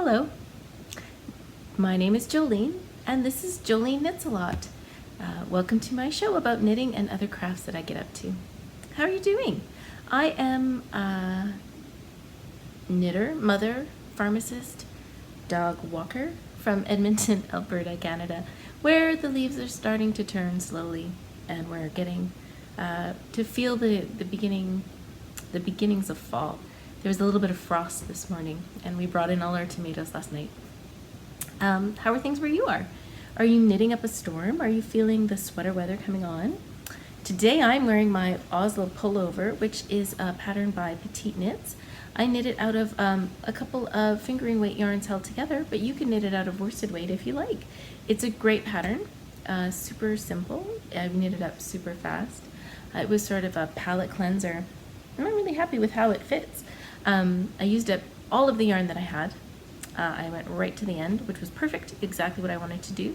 Hello, my name is Jolene, and this is Jolene Knits a Lot. Welcome to my show about knitting and other crafts that I get up to. How are you doing? I am a knitter, mother, pharmacist, dog walker from Edmonton, Alberta, Canada, where the leaves are starting to turn slowly, and we're getting to feel the beginnings of fall. There was a little bit of frost this morning, and we brought in all our tomatoes last night. How are things where you are? Are you knitting up a storm? Are you feeling the sweater weather coming on? Today I'm wearing my Oslo pullover, which is a pattern by Petite Knits. I knit it out of a couple of fingering weight yarns held together, but you can knit it out of worsted weight if you like. It's a great pattern, super simple. I've knitted up super fast. It was sort of a palette cleanser. I'm not really happy with how it fits. I used up all of the yarn that I had. I went right to the end, which was perfect, exactly what I wanted to do.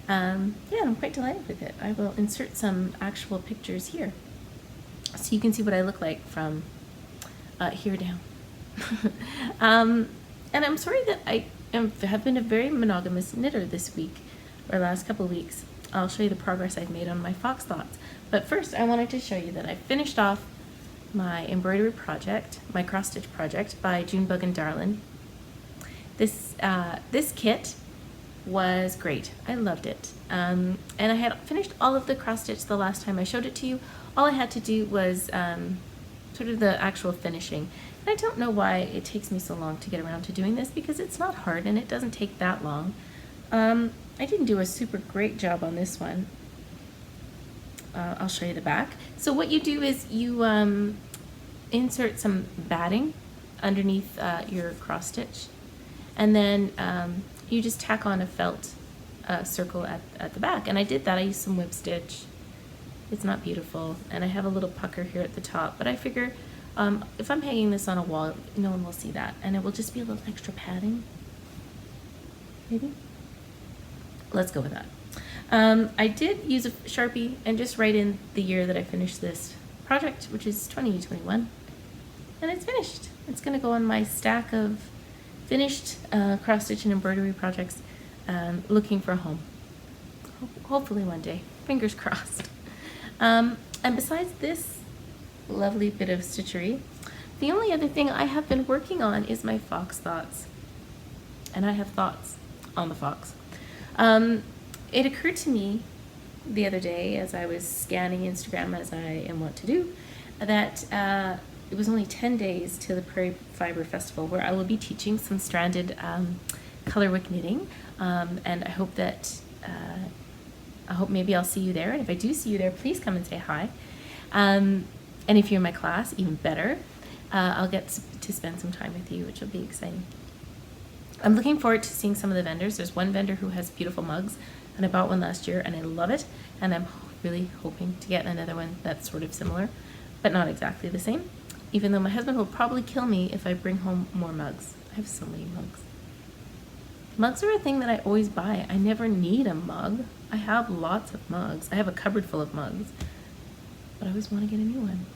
Yeah, I'm quite delighted with it. I will insert some actual pictures here so you can see what I look like from here down. And I'm sorry that I have been a very monogamous knitter this week, or last couple of weeks. I'll show you the progress I've made on my fox thoughts. But first, I wanted to show you that I finished off my embroidery project, my cross stitch project by Junebug and Darlin. This kit was great. I loved it. And I had finished all of the cross stitch the last time I showed it to you. All I had to do was sort of the actual finishing. And I don't know why it takes me so long to get around to doing this, because it's not hard and it doesn't take that long. I didn't do a super great job on this one. I'll show you the back. So what you do is you insert some batting underneath your cross stitch, and then you just tack on a felt circle at the back. And I did that. I used some whip stitch. It's not beautiful, and I have a little pucker here at the top, but I figure if I'm hanging this on a wall, no one will see that, and it will just be a little extra padding. Maybe? Let's go with that. I did use a Sharpie and just write in the year that I finished this project, which is 2021, and it's finished. It's going to go on my stack of finished cross-stitch and embroidery projects, looking for a home. Hopefully one day, fingers crossed. And besides this lovely bit of stitchery, the only other thing I have been working on is my fox thoughts. And I have thoughts on the fox. It occurred to me the other day as I was scanning Instagram, as I am wont to do, that it was only 10 days to the Prairie Fiber Festival, where I will be teaching some stranded colorwork knitting, and I hope that maybe I'll see you there, and if I do see you there, please come and say hi. And if you're in my class, even better. I'll get to spend some time with you, which will be exciting. I'm looking forward to seeing some of the vendors. There's one vendor who has beautiful mugs, and I bought one last year and I love it, and I'm really hoping to get another one that's sort of similar, but not exactly the same, even though my husband will probably kill me if I bring home more mugs. I have so many mugs. Mugs are a thing that I always buy. I never need a mug. I have lots of mugs. I have a cupboard full of mugs, but I always want to get a new one.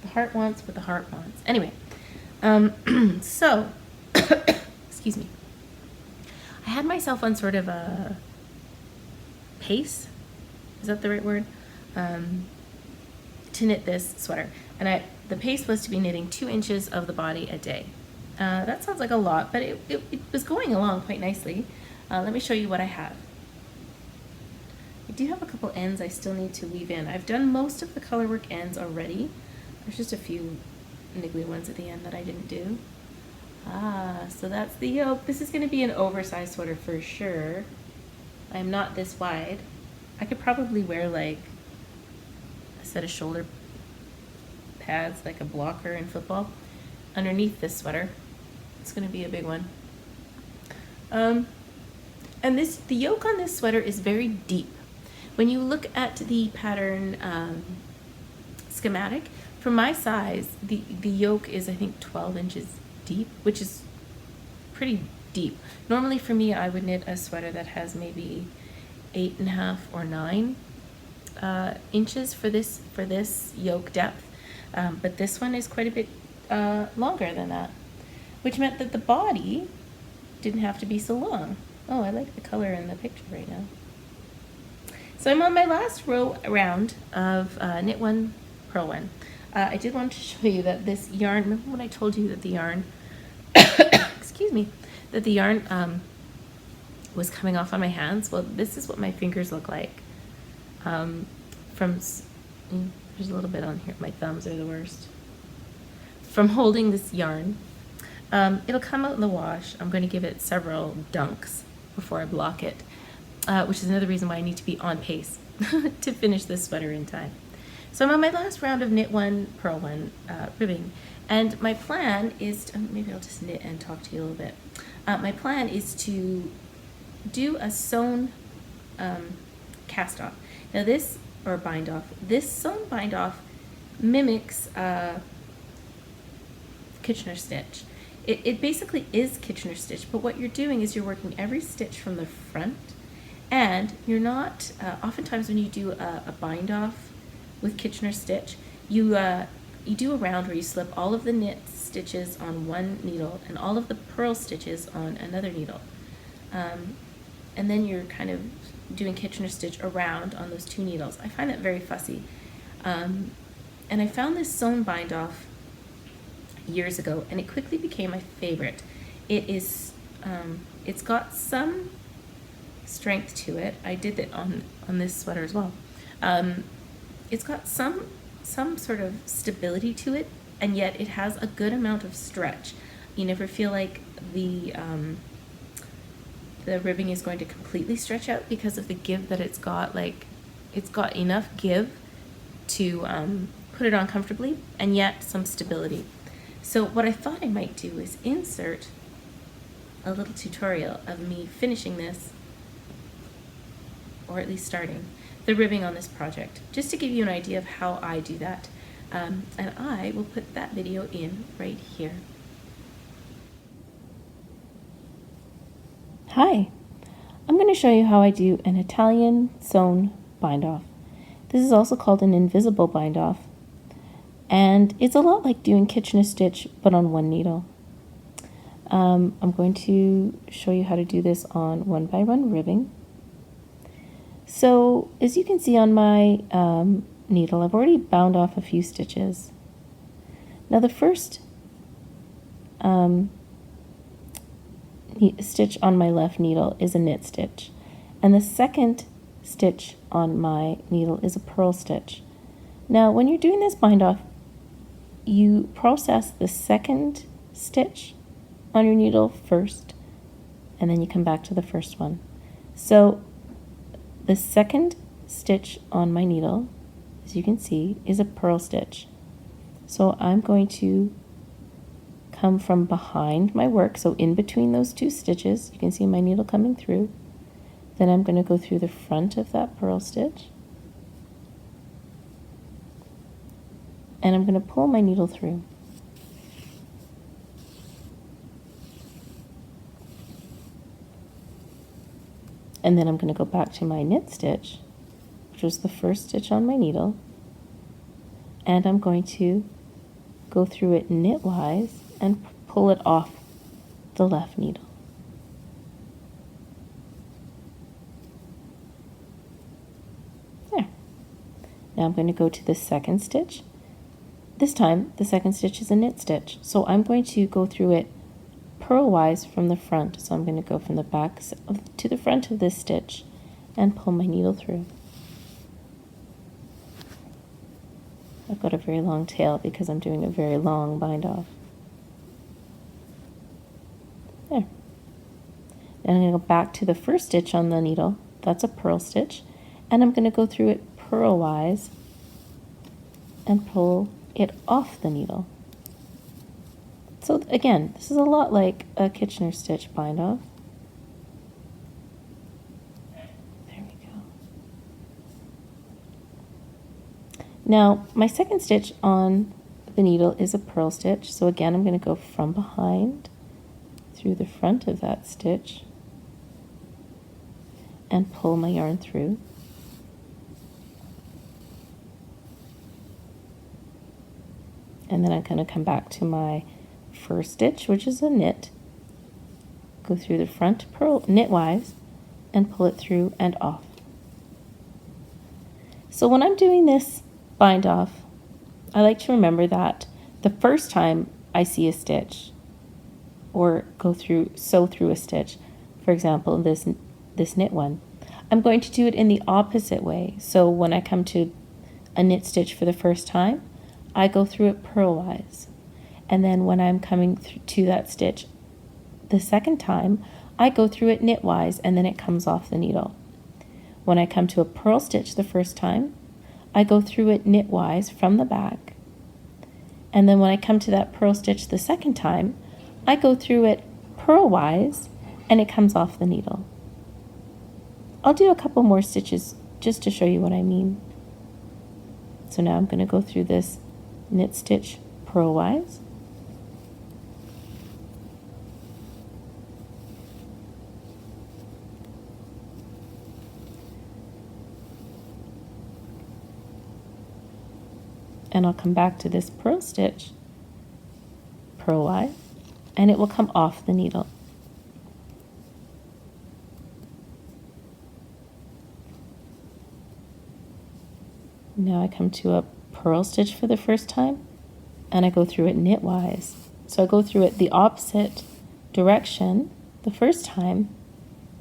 The heart wants what the heart wants. Anyway, so, excuse me. I had myself on sort of a pace, is that the right word, to knit this sweater. And the pace was to be knitting 2 inches of the body a day. That sounds like a lot, but it was going along quite nicely. Let me show you what I have. I do have a couple ends I still need to weave in. I've done most of the colorwork ends already. There's just a few niggly ones at the end that I didn't do. So that's the yoke. This is going to be an oversized sweater for sure. I'm not this wide. I could probably wear like a set of shoulder pads, like a blocker in football, underneath this sweater. It's going to be a big one. And the yoke on this sweater is very deep. When you look at the pattern schematic, for my size, the yoke is, I think, 12 inches deep, which is pretty deep. Normally for me, I would knit a sweater that has maybe 8.5 or 9 inches for this yoke depth, but this one is quite a bit longer than that, which meant that the body didn't have to be so long. Oh, I like the color in the picture right now. So I'm on my last round of knit one, purl one. I did want to show you that this yarn, remember when I told you that the yarn, excuse me, that the yarn was coming off on my hands? Well, this is what my fingers look like. There's a little bit on here, my thumbs are the worst. From holding this yarn. It'll come out in the wash. I'm going to give it several dunks before I block it, which is another reason why I need to be on pace to finish this sweater in time. So I'm on my last round of knit one, purl one ribbing, and my plan is to, maybe I'll just knit and talk to you a little bit. My plan is to do a sewn cast off. Now this, or bind off, this sewn bind off mimics Kitchener stitch. It basically is Kitchener stitch, but what you're doing is you're working every stitch from the front, and you're not, oftentimes when you do a bind off with Kitchener stitch, you do a round where you slip all of the knit stitches on one needle and all of the purl stitches on another needle. And then you're kind of doing Kitchener stitch around on those two needles. I find that very fussy. And I found this sewn bind off years ago, and it quickly became my favorite. It's got some strength to it. I did it on this sweater as well. It's got some sort of stability to it, and yet it has a good amount of stretch. You never feel like the ribbing is going to completely stretch out because of the give that it's got. Like, it's got enough give to put it on comfortably, and yet some stability. So what I thought I might do is insert a little tutorial of me finishing this, or at least starting the ribbing on this project, just to give you an idea of how I do that. And I will put that video in right here. Hi, I'm going to show you how I do an Italian sewn bind off. This is also called an invisible bind off, and it's a lot like doing Kitchener stitch but on one needle. I'm going to show you how to do this on 1x1 ribbing. So as you can see on my needle, I've already bound off a few stitches. Now the first stitch on my left needle is a knit stitch, and the second stitch on my needle is a purl stitch. Now when you're doing this bind off, you process the second stitch on your needle first, and then you come back to the first one. So the second stitch on my needle, as you can see, is a purl stitch. So I'm going to come from behind my work, so in between those two stitches, you can see my needle coming through. Then I'm going to go through the front of that purl stitch, and I'm going to pull my needle through. And then I'm going to go back to my knit stitch, which was the first stitch on my needle, and I'm going to go through it knitwise and pull it off the left needle. There. Now I'm going to go to the second stitch. This time the second stitch is a knit stitch, so I'm going to go through it purlwise from the front. So I'm going to go from the back to the front of this stitch and pull my needle through. I've got a very long tail because I'm doing a very long bind off. There. Then I'm going to go back to the first stitch on the needle. That's a purl stitch, and I'm going to go through it purlwise and pull it off the needle. So again, this is a lot like a Kitchener stitch bind off. There we go. Now my second stitch on the needle is a purl stitch, so again I'm going to go from behind through the front of that stitch and pull my yarn through. And then I'm going to come back to my first stitch, which is a knit, go through the front purl knitwise and pull it through and off. So when I'm doing this bind off, I like to remember that the first time I see a stitch or sew through a stitch, for example, this knit one, I'm going to do it in the opposite way. So when I come to a knit stitch for the first time, I go through it purlwise. And then when I'm coming to that stitch the second time, I go through it knitwise, and then it comes off the needle. When I come to a purl stitch the first time, I go through it knitwise from the back. And then when I come to that purl stitch the second time, I go through it purlwise, and it comes off the needle. I'll do a couple more stitches just to show you what I mean. So now I'm going to go through this knit stitch purlwise. And I'll come back to this purl stitch purlwise, and it will come off the needle. Now I come to a purl stitch for the first time, and I go through it knitwise. So I go through it the opposite direction the first time,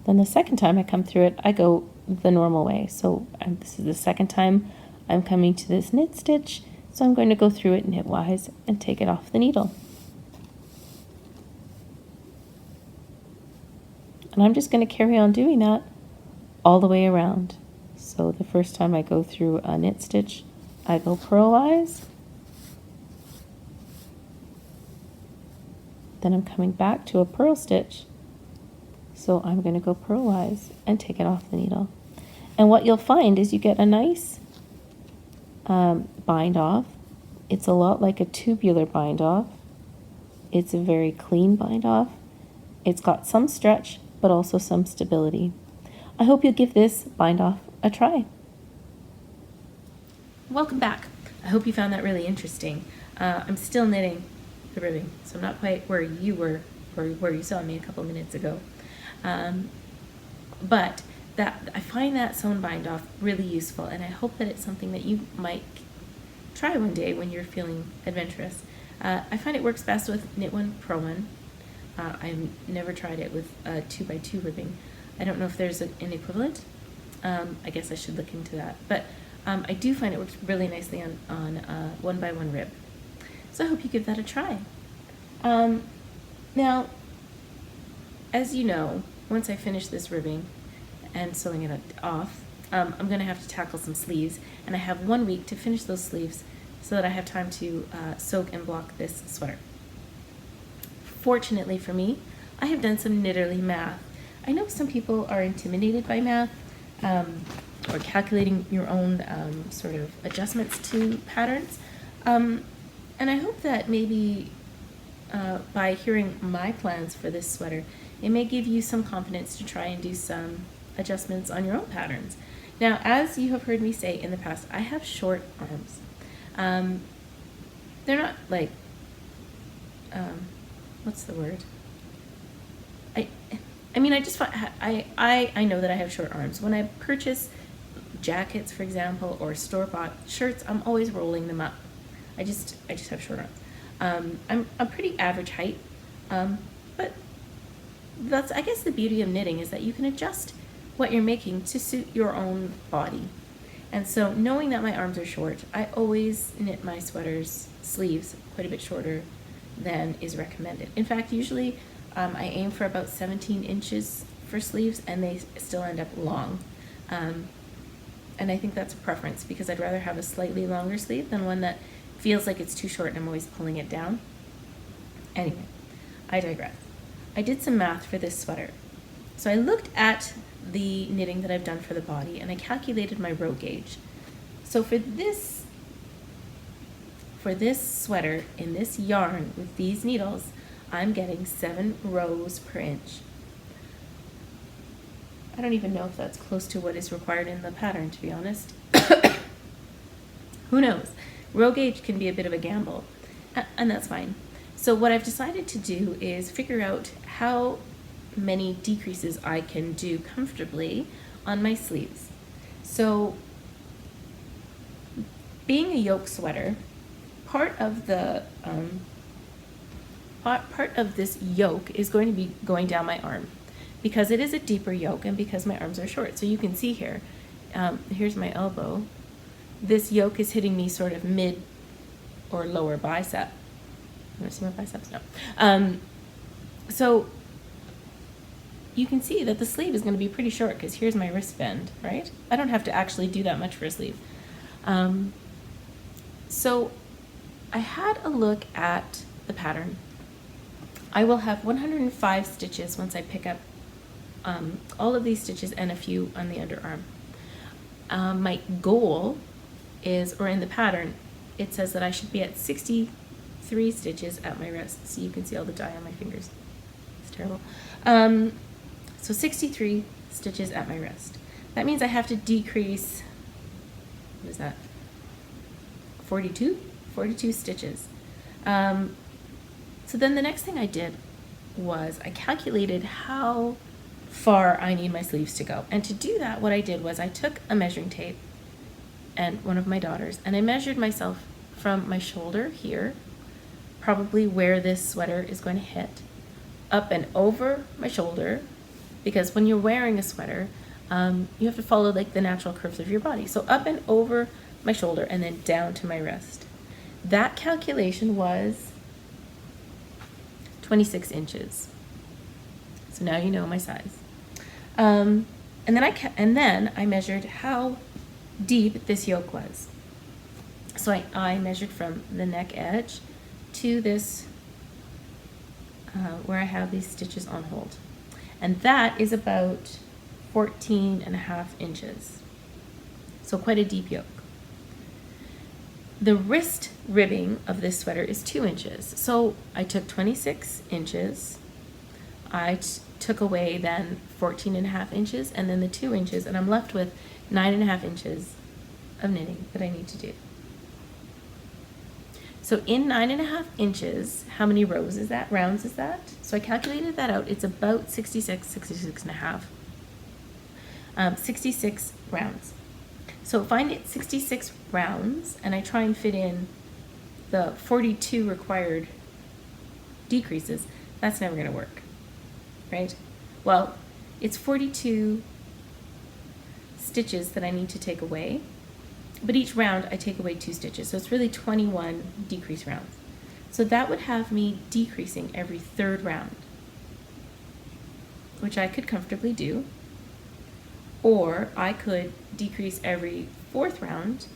then the second time I come through it, I go the normal way. So this is the second time I'm coming to this knit stitch, so I'm going to go through it knitwise and take it off the needle. And I'm just going to carry on doing that all the way around. So the first time I go through a knit stitch, I go purlwise. Then I'm coming back to a purl stitch. So I'm going to go purlwise and take it off the needle. And what you'll find is you get a nice bind off. It's a lot like a tubular bind off. It's a very clean bind off. It's got some stretch, but also some stability. I hope you'll give this bind off a try. Welcome back. I hope you found that really interesting. I'm still knitting the ribbing, so I'm not quite where you were or where you saw me a couple minutes ago. But I find that sewn bind off really useful, and I hope that it's something that you might try one day when you're feeling adventurous. I find it works best with knit one, purl one. I've never tried it with 2x2 ribbing. I don't know if there's an equivalent. I guess I should look into that. But I do find it works really nicely on 1x1 rib. So I hope you give that a try. Now, as you know, once I finish this ribbing and sewing it off, I'm going to have to tackle some sleeves, and I have 1 week to finish those sleeves so that I have time to soak and block this sweater. Fortunately for me, I have done some knitterly math. I know some people are intimidated by math or calculating your own sort of adjustments to patterns, and I hope that maybe by hearing my plans for this sweater, it may give you some confidence to try and do some adjustments on your own patterns. Now, as you have heard me say in the past, I have short arms. They're not like, what's the word? I mean, I just find, I know that I have short arms. When I purchase jackets, for example, or store-bought shirts, I'm always rolling them up. I just have short arms. I'm a pretty average height, but that's, I guess, the beauty of knitting is that you can adjust what you're making to suit your own body. And so knowing that my arms are short, I always knit my sweaters sleeves quite a bit shorter than is recommended. In fact, usually I aim for about 17 inches for sleeves, and they still end up long. And I think that's a preference because I'd rather have a slightly longer sleeve than one that feels like it's too short and I'm always pulling it down. Anyway, I digress. I did some math for this sweater. So I looked at the knitting that I've done for the body, and I calculated my row gauge. So for this sweater in this yarn with these needles, I'm getting 7 rows per inch. I don't even know if that's close to what is required in the pattern, to be honest. Who knows? Row gauge can be a bit of a gamble, and that's fine. So what I've decided to do is figure out how many decreases I can do comfortably on my sleeves. So being a yoke sweater, part of the part of this yoke is going to be going down my arm because it is a deeper yoke and because my arms are short. So you can see here, here's my elbow. This yoke is hitting me sort of mid or lower bicep. You want to see my biceps? No. So you can see that the sleeve is going to be pretty short because here's my wristband, right? I don't have to actually do that much for a sleeve. So I had a look at the pattern. I will have 105 stitches once I pick up all of these stitches and a few on the underarm. My goal is, or in the pattern, it says that I should be at 63 stitches at my wrist. So you can see all the dye on my fingers. It's terrible. So 63 stitches at my wrist. That means I have to decrease, what is that? 42 stitches. So then the next thing I did was I calculated how far I need my sleeves to go. And to do that, what I did was I took a measuring tape and one of my daughters, and I measured myself from my shoulder here, probably where this sweater is going to hit, up and over my shoulder, because when you're wearing a sweater, you have to follow like the natural curves of your body. So up and over my shoulder and then down to my wrist. That calculation was 26 inches. So now you know my size. And then I measured how deep this yoke was. So I measured from the neck edge to this, where I have these stitches on hold. And that is about 14.5 inches. So quite a deep yoke. The wrist ribbing of this sweater is 2 inches. So I took 26 inches. I took away then 14.5 inches and then the 2 inches, and I'm left with 9.5 inches of knitting that I need to do. So in 9.5 inches, how many rows is that? Rounds is that? So I calculated that out. It's about 66 and a half. 66 rounds. So if I knit 66 rounds and I try and fit in the 42 required decreases, that's never going to work, right? Well, it's 42 stitches that I need to take away, but each round I take away 2 stitches, so it's really 21 decrease rounds. So that would have me decreasing every 3rd round, which I could comfortably do, or I could decrease every 4th round.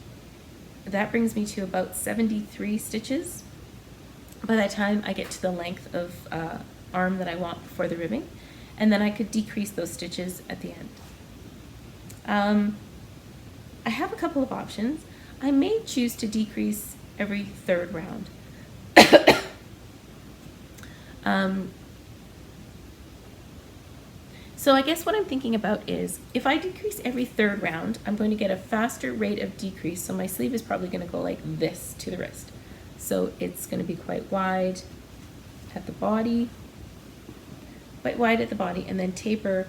That brings me to about 73 stitches by the time I get to the length of arm that I want for the ribbing, and then I could decrease those stitches at the end. I have a couple of options. I may choose to decrease every 3rd round. So I guess what I'm thinking about is if I decrease every 3rd round, I'm going to get a faster rate of decrease. So my sleeve is probably going to go like this to the wrist. So it's going to be quite wide at the body, and then taper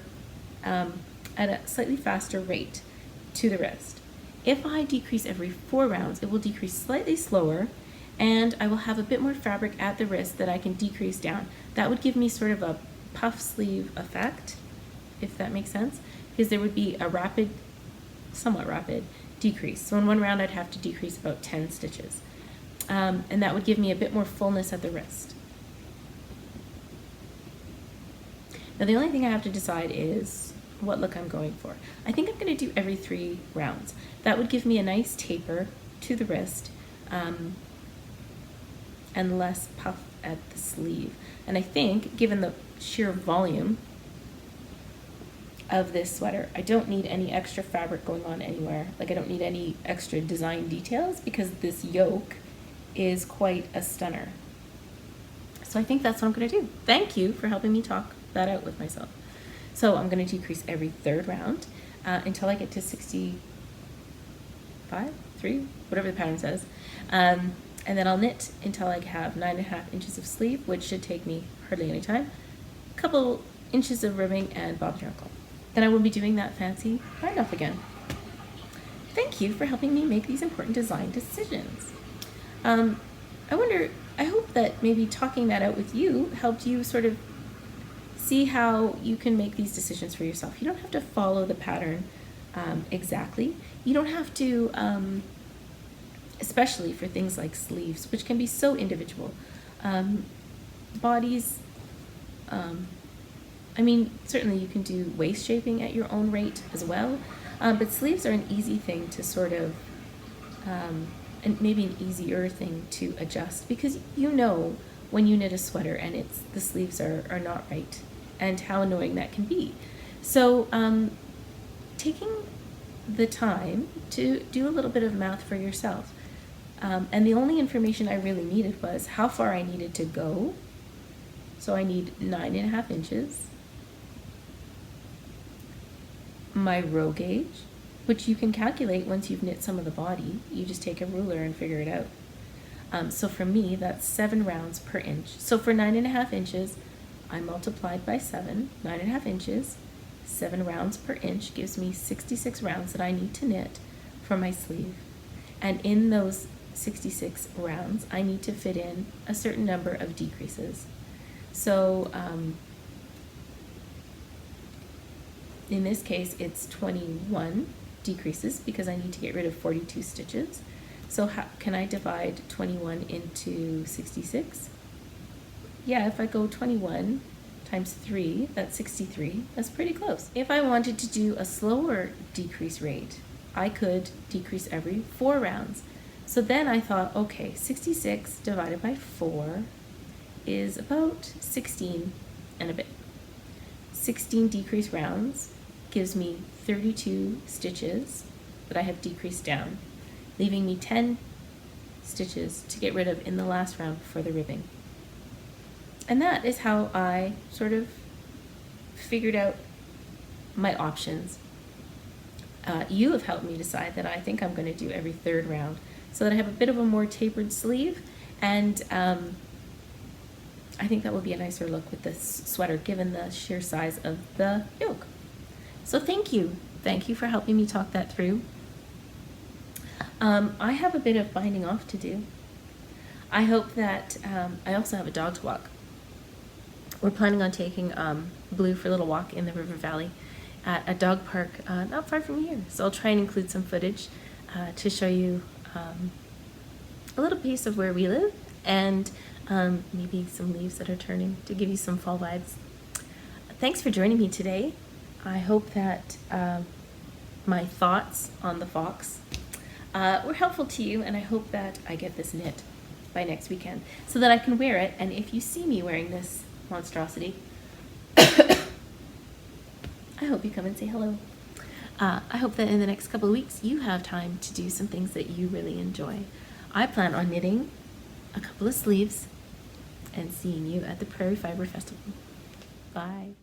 at a slightly faster rate to the wrist. If I decrease every 4 rounds, it will decrease slightly slower, and I will have a bit more fabric at the wrist that I can decrease down. That would give me sort of a puff sleeve effect, if that makes sense, because there would be a somewhat rapid decrease. So in one round I'd have to decrease about 10 stitches. And that would give me a bit more fullness at the wrist. Now the only thing I have to decide is what look I'm going for. I think I'm going to do every 3 rounds. That would give me a nice taper to the wrist, and less puff at the sleeve. And I think, given the sheer volume of this sweater, I don't need any extra fabric going on anywhere. Like, I don't need any extra design details because this yoke is quite a stunner. So I think that's what I'm going to do. Thank you for helping me talk that out with myself. So I'm going to decrease every 3rd round until I get to 65, 3, whatever the pattern says. And then I'll knit until I have 9.5 inches of sleeve, which should take me hardly any time. A couple inches of ribbing and bobbin your uncle. Then I will be doing that fancy bind off again. Thank you for helping me make these important design decisions. I hope that maybe talking that out with you helped you sort of see how you can make these decisions for yourself. You don't have to follow the pattern exactly. You don't have to, especially for things like sleeves, which can be so individual. Bodies, I mean, certainly you can do waist shaping at your own rate as well, but sleeves are an easy thing to sort of, and maybe an easier thing to adjust, because you know when you knit a sweater and the sleeves are not right, and how annoying that can be. So taking the time to do a little bit of math for yourself, and the only information I really needed was how far I needed to go. So I need 9.5 inches. My row gauge, which you can calculate once you've knit some of the body. You just take a ruler and figure it out. So for me, that's 7 rounds per inch. So for 9.5 inches, I multiplied by 7, 9.5 inches, 7 rounds per inch gives me 66 rounds that I need to knit for my sleeve. And in those 66 rounds, I need to fit in a certain number of decreases. So in this case, it's 21 decreases because I need to get rid of 42 stitches. So how can I divide 21 into 66? Yeah, if I go 21 times 3, that's 63. That's pretty close. If I wanted to do a slower decrease rate, I could decrease every 4 rounds. So then I thought, okay, 66 divided by 4 is about 16 and a bit. 16 decrease rounds gives me 32 stitches that I have decreased down, leaving me 10 stitches to get rid of in the last round for the ribbing. And that is how I sort of figured out my options. You have helped me decide that I think I'm going to do every 3rd round so that I have a bit of a more tapered sleeve, and I think that will be a nicer look with this sweater given the sheer size of the yoke. So thank you. Thank you for helping me talk that through. I have a bit of binding off to do. I hope that, I also have a dog to walk. We're planning on taking Blue for a little walk in the river valley at a dog park not far from here. So I'll try and include some footage to show you a little piece of where we live, and maybe some leaves that are turning to give you some fall vibes. Thanks for joining me today. I hope that my thoughts on the fox were helpful to you, and I hope that I get this knit by next weekend so that I can wear it. And if you see me wearing this monstrosity, I hope you come and say hello. I hope that in the next couple of weeks you have time to do some things that you really enjoy. I plan on knitting a couple of sleeves and seeing you at the Prairie Fiber Festival. Bye.